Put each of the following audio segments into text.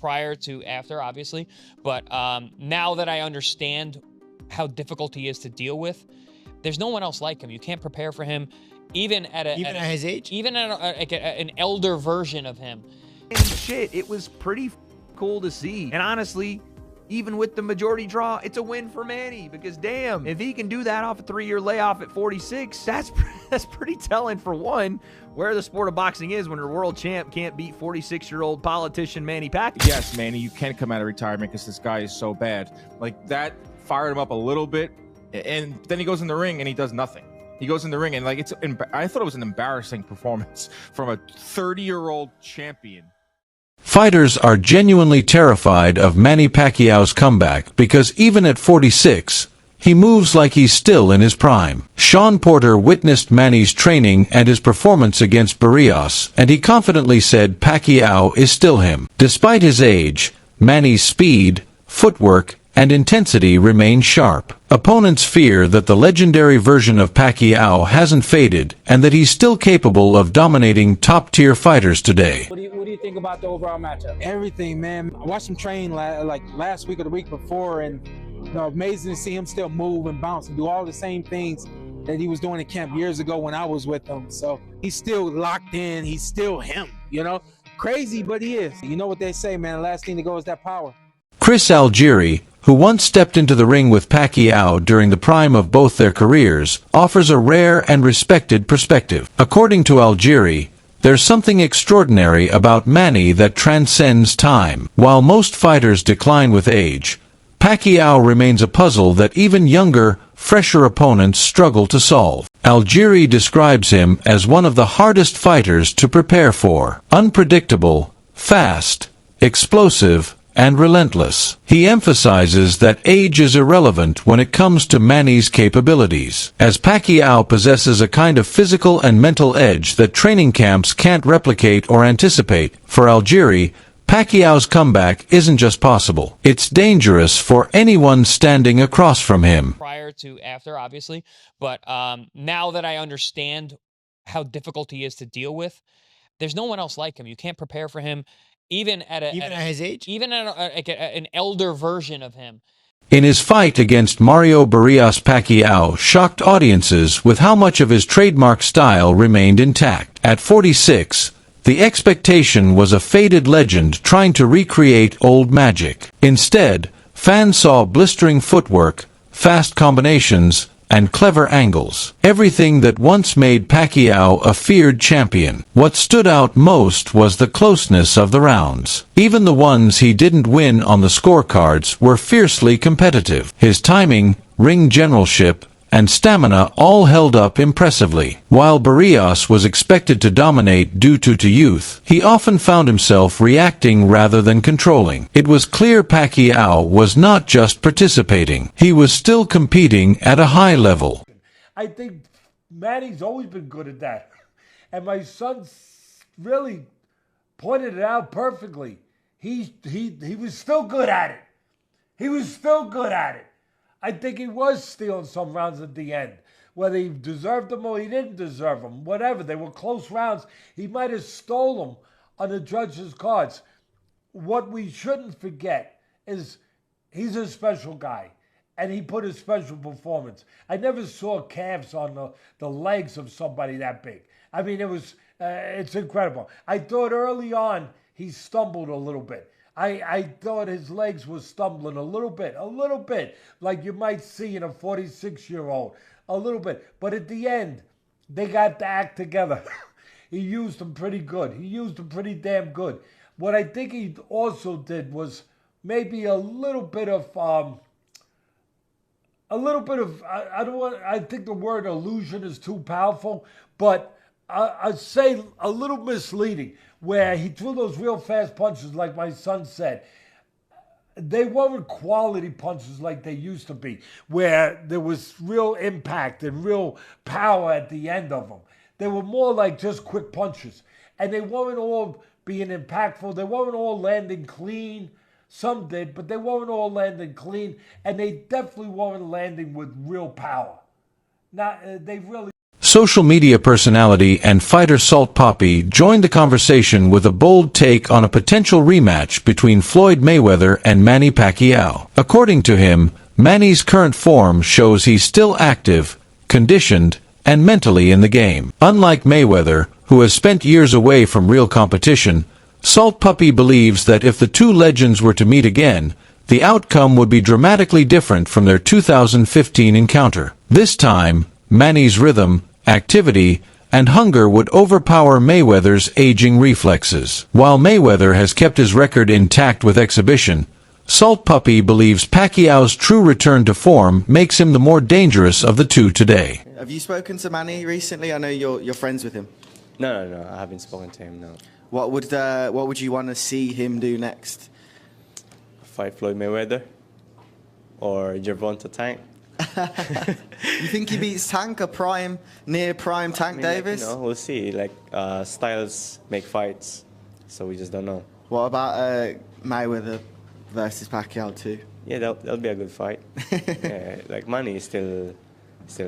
prior to after, obviously. But now that I understand how difficult he is to deal with, there's no one else like him. You can't prepare for him, even at his age, even at an elder version of him. And shit, it was pretty cool to see. And honestly, even with the majority draw, it's a win for Manny, because damn, if he can do that off a 3-year layoff at 46, that's pretty telling, for one, where the sport of boxing is when your world champ can't beat 46-year-old politician Manny Pacquiao. Yes, Manny, you can come out of retirement because this guy is so bad. Like, that fired him up a little bit, and then he goes in the ring and he does nothing. He goes in the ring and, like, I thought it was an embarrassing performance from a 30-year-old champion. Fighters are genuinely terrified of Manny Pacquiao's comeback because even at 46, he moves like he's still in his prime. Sean Porter witnessed Manny's training and his performance against Barrios, and he confidently said Pacquiao is still him. Despite his age, Manny's speed, footwork, and intensity remain sharp. Opponents fear that the legendary version of Pacquiao hasn't faded and that he's still capable of dominating top-tier fighters today. What do you think about the overall matchup? Everything, man. I watched him train like last week or the week before, and amazing to see him still move and bounce and do all the same things that he was doing in camp years ago when I was with him. So he's still locked in. He's still him, Crazy, but he is. You know what they say, man. The last thing to go is that power. Chris Algieri, who once stepped into the ring with Pacquiao during the prime of both their careers, offers a rare and respected perspective. According to Algieri, there's something extraordinary about Manny that transcends time. While most fighters decline with age, Pacquiao remains a puzzle that even younger, fresher opponents struggle to solve. Algieri describes him as one of the hardest fighters to prepare for. Unpredictable, fast, explosive, and relentless. He emphasizes that age is irrelevant when it comes to Manny's capabilities, as Pacquiao possesses a kind of physical and mental edge that training camps can't replicate or anticipate. For Algieri, Pacquiao's comeback isn't just possible, it's dangerous for anyone standing across from him. Prior to after, obviously, but now that I understand how difficult he is to deal with, there's no one else like him. You can't prepare for him, even at his age, even at an elder version of him. In his fight against Mario Barrios, Pacquiao shocked audiences with how much of his trademark style remained intact. At 46, the expectation was a faded legend trying to recreate old magic. Instead, fans saw blistering footwork, fast combinations, and clever angles. Everything that once made Pacquiao a feared champion. What stood out most was the closeness of the rounds. Even the ones he didn't win on the scorecards were fiercely competitive. His timing, ring generalship, and stamina all held up impressively. While Barrios was expected to dominate due to youth, he often found himself reacting rather than controlling. It was clear Pacquiao was not just participating, he was still competing at a high level. I think Manny's always been good at that. And my son really pointed it out perfectly. He was still good at it. He was still good at it. I think he was stealing some rounds at the end. Whether he deserved them or he didn't deserve them, whatever. They were close rounds. He might have stole them on the judges' cards. What we shouldn't forget is he's a special guy, and he put a special performance. I never saw calves on the legs of somebody that big. I mean, it's incredible. I thought early on he stumbled a little bit. I thought his legs were stumbling a little bit, like you might see in a 46-year-old, a little bit. But at the end, they got the act together. He used them pretty good. He used them pretty damn good. What I think he also did was maybe a little bit of, I think the word illusion is too powerful, but I'd say a little misleading, where he threw those real fast punches like my son said. They weren't quality punches like they used to be, where there was real impact and real power at the end of them. They were more like just quick punches. And they weren't all being impactful. They weren't all landing clean. Some did, but they weren't all landing clean. And they definitely weren't landing with real power. They really... social media personality and fighter Salt Poppy joined the conversation with a bold take on a potential rematch between Floyd Mayweather and Manny Pacquiao. According to him, Manny's current form shows he's still active, conditioned, and mentally in the game. Unlike Mayweather, who has spent years away from real competition, Salt Puppy believes that if the two legends were to meet again, the outcome would be dramatically different from their 2015 encounter. This time, Manny's rhythm, activity, and hunger would overpower Mayweather's aging reflexes. While Mayweather has kept his record intact with exhibition, Salt Puppy believes Pacquiao's true return to form makes him the more dangerous of the two today. Have you spoken to Manny recently? I know you're friends with him. No, I haven't spoken to him, no. What would you want to see him do next? Fight Floyd Mayweather or Gervonta Tank. You think he beats Tank, near prime Tank Davis? We'll see. Styles make fights, so we just don't know. What about Mayweather versus Pacquiao too? Yeah, that'll be a good fight. Yeah, Manny is still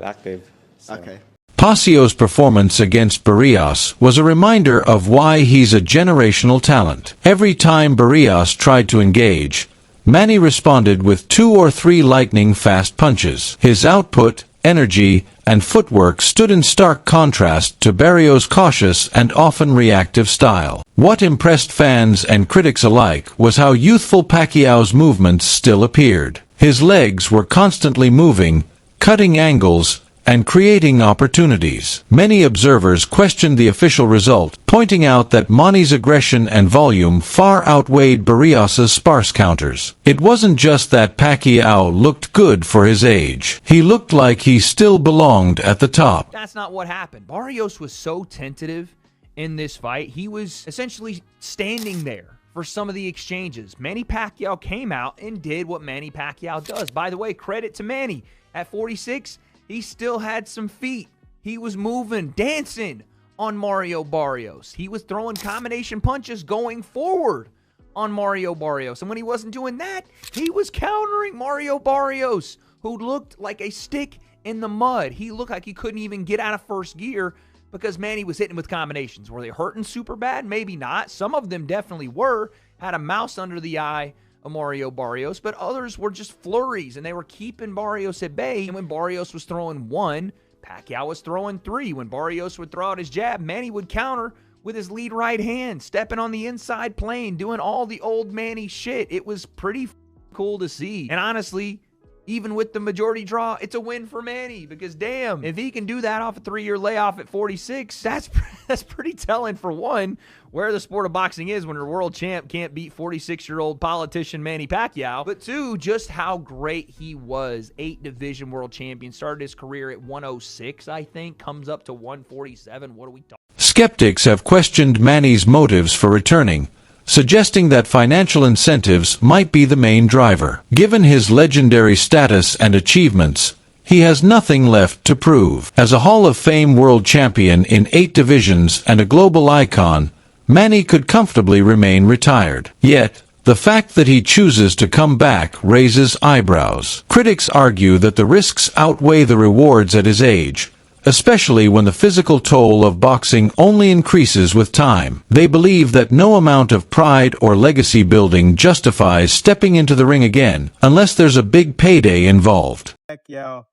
active. So. Okay. Paccio's performance against Barrios was a reminder of why he's a generational talent. Every time Barrios tried to engage, Manny responded with 2 or 3 lightning-fast punches. His output, energy, and footwork stood in stark contrast to Barrios' cautious and often reactive style. What impressed fans and critics alike was how youthful Pacquiao's movements still appeared. His legs were constantly moving, cutting angles, and creating opportunities. Many observers questioned the official result, pointing out that Manny's aggression and volume far outweighed Barrios' sparse counters. It wasn't just that Pacquiao looked good for his age. He looked like he still belonged at the top. That's not what happened. Barrios was so tentative in this fight. He was essentially standing there for some of the exchanges. Manny Pacquiao came out and did what Manny Pacquiao does. By the way, credit to Manny. At 46, he still had some feet. He was moving, dancing on Mario Barrios. He was throwing combination punches going forward on Mario Barrios. And when he wasn't doing that, he was countering Mario Barrios, who looked like a stick in the mud. He looked like he couldn't even get out of first gear because Manny was hitting with combinations. Were they hurting super bad? Maybe not. Some of them definitely were. Had a mouse under the eye of Mario Barrios, but others were just flurries, and they were keeping Barrios at bay. And when Barrios was throwing 1, Pacquiao was throwing 3. When Barrios would throw out his jab, Manny would counter with his lead right hand, stepping on the inside plane, doing all the old Manny shit. It was pretty cool to see. And honestly, even with the majority draw, it's a win for Manny because, damn, if he can do that off a 3-year layoff at 46, that's pretty telling for one, where the sport of boxing is when your world champ can't beat 46-year-old politician Manny Pacquiao. But 2, just how great he was. 8 division world champion, started his career at 106, I think, comes up to 147. What are we talking? Skeptics have questioned Manny's motives for returning, suggesting that financial incentives might be the main driver. Given his legendary status and achievements, he has nothing left to prove. As a Hall of Fame world champion in 8 divisions and a global icon, Manny could comfortably remain retired. Yet, the fact that he chooses to come back raises eyebrows. Critics argue that the risks outweigh the rewards at his age, especially when the physical toll of boxing only increases with time. They believe that no amount of pride or legacy building justifies stepping into the ring again, unless there's a big payday involved. Pacquiao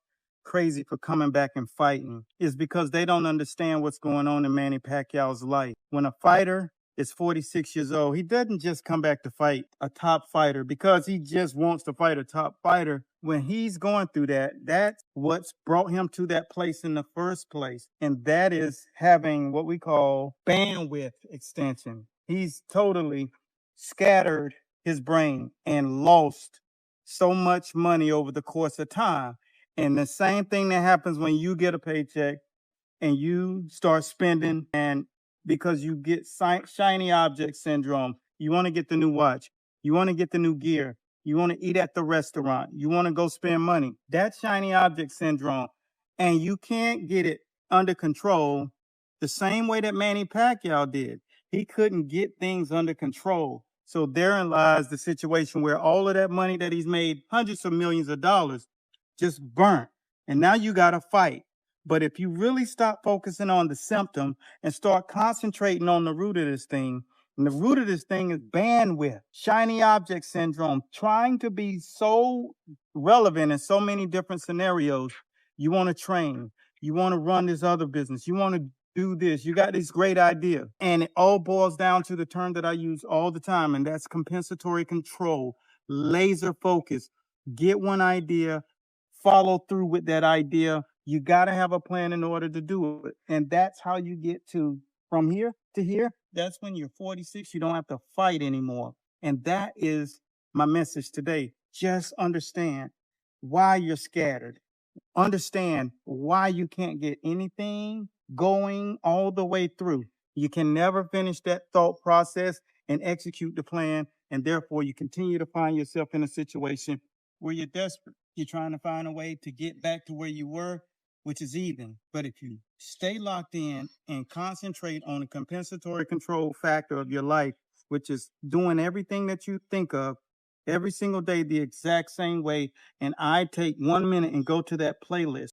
crazy for coming back and fighting is because they don't understand what's going on in Manny Pacquiao's life. When a fighter is 46 years old, he doesn't just come back to fight a top fighter because he just wants to fight a top fighter. When he's going through that, that's what's brought him to that place in the first place. And that is having what we call bandwidth extension. He's totally scattered his brain and lost so much money over the course of time. And the same thing that happens when you get a paycheck and you start spending, and because you get shiny object syndrome, you want to get the new watch, you want to get the new gear, you want to eat at the restaurant, you want to go spend money. That's shiny object syndrome. And you can't get it under control the same way that Manny Pacquiao did. He couldn't get things under control. So therein lies the situation where all of that money that he's made, hundreds of millions of dollars, just burnt. And now you got to fight. But if you really stop focusing on the symptom and start concentrating on the root of this thing, and the root of this thing is bandwidth, shiny object syndrome, trying to be so relevant in so many different scenarios. You want to train, you want to run this other business, you want to do this, you got this great idea. And it all boils down to the term that I use all the time, and that's compensatory control, laser focus. Get one idea, follow through with that idea. You got to have a plan in order to do it. And that's how you get to from here to here. That's when you're 46, you don't have to fight anymore. And that is my message today. Just understand why you're scattered. Understand why you can't get anything going all the way through. You can never finish that thought process and execute the plan. And therefore, you continue to find yourself in a situation where you're desperate. You're trying to find a way to get back to where you were, which is even. But if you stay locked in and concentrate on the compensatory control factor of your life, which is doing everything that you think of every single day the exact same way, and I take 1 minute and go to that playlist